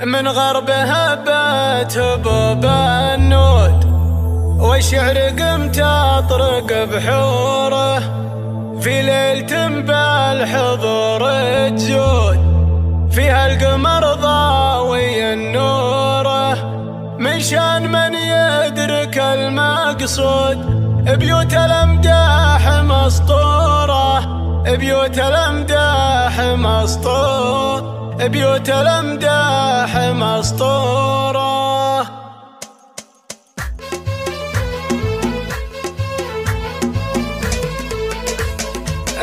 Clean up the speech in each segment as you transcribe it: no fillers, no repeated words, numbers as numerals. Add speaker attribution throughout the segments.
Speaker 1: من غرب هبت هبوب النود، والشعر قمت أطرق بحوره في ليلة بالحضور تجود، فيها القمر ضاوي النوره من شان من يدرك المقصود. بيوت الأمداح مسطورة، بيوت الأمداح مسطورة، بيوت الأمداح مسطورة.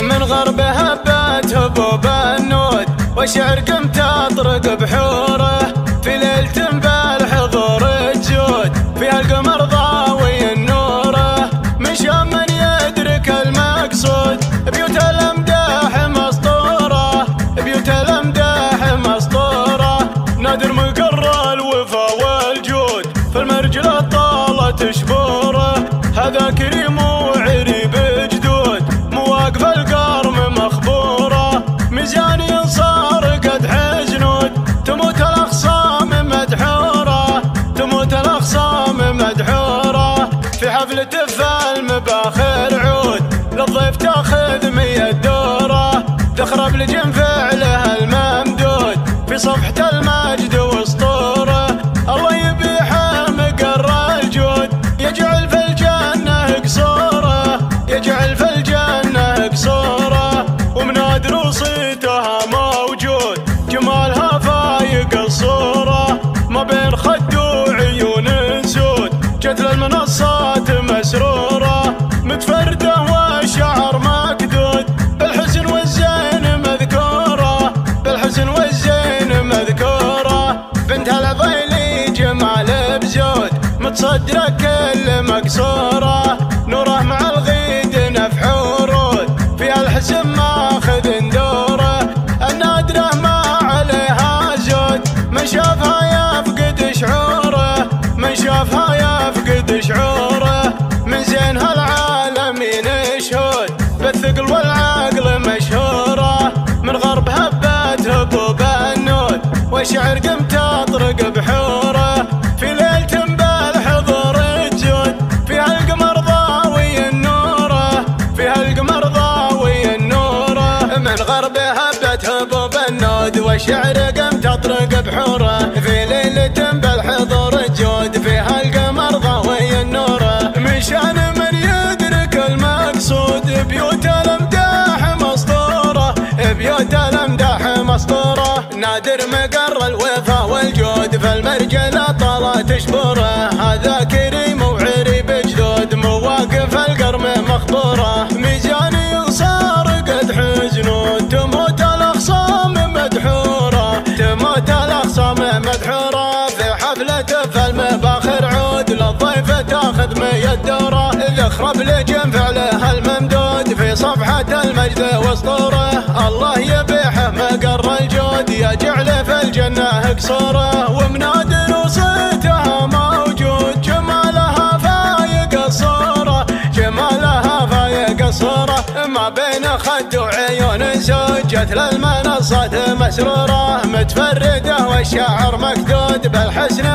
Speaker 1: من غرب هبت هبوب النود، والشعر قمت أطرق بحوره في ليلة بالحضور تجود، فيها القمر ضاوي النوره من شان من يدرك المقصود. بيوت الأمداح مسطورة، بيوت الأمداح مسطورة، نادر مقر الوفا والجود، فالمرجلة طالت شبوره. هذا كريم وعريب جدود، مواقف القرم مخبوره، ميزان ينصار قد حزنود، تموت الأخصام مدحوره، تموت الأخصام مدحوره. في حفلة المباخر عود، للضيف تاخذ 100 دوره، تخرب لجن فعلها الممدود، في صفحة المجد واسطوره. الله يبيح مقر الجود، يجعل في الجنة قصوره، يجعل في الجنة قصوره. ومنادر وصيتها موجود، جمالها فايق الصورة، ما بين خد وعيون سود، جت للمنصات مسرورة، متفردة والشعر مكدود، بالحسن والزين مذكورة، بالحسن والزين مذكورة. بنت العضيلي جمال بزود، متصدرة كل مقصورة، نوره مع الغيد نفح ورود، فيها الحسن ماخذ دوره. النادرة ما عليها زود، من شافها يفقد شعوره، من شافها يفقد شعوره. من زينها العالمين شهود، بالثقل والعقل مشهوره. من غرب هبت هبوب النود، والشعر قمت أطرق بحوره في ليلة بالحضور تجود، فيها القمر ضاوي النوره، فيها القمر ضاوي النوره. من غرب هبت هبوب النود، والشعر قمت أطرق بحوره في ليلة بالحضور تجود، فيها القمر ضاوي النوره من شان من يدرك المقصود. بيوت الأمداح مسطورة، بيوت الأمداح مسطورة، نادر مقر الوفا والجود، فالمرجلة طالت شبوره. هذا كريم وعريب جدود، مواقف القرم مخبوره، ميزان ينصار قد حزنود، تموت الأخصام مدحوره، تموت الأخصام مدحوره. في حفلة المباخر عود، للضيف تاخذ 100 دوره، ذخرب لجن فعلها الممدود، في صفحة المجد واسطوره. الله يبيحه مقر الجود، يجعل في الجنة قصوره. ومنادر وصيتها موجود، جمالها فايق الصورة، جمالها فايق الصورة. ما بين خد وعيون سود، جت للمنصات مسرورة، متفردة والشعر مكدود، بالحسن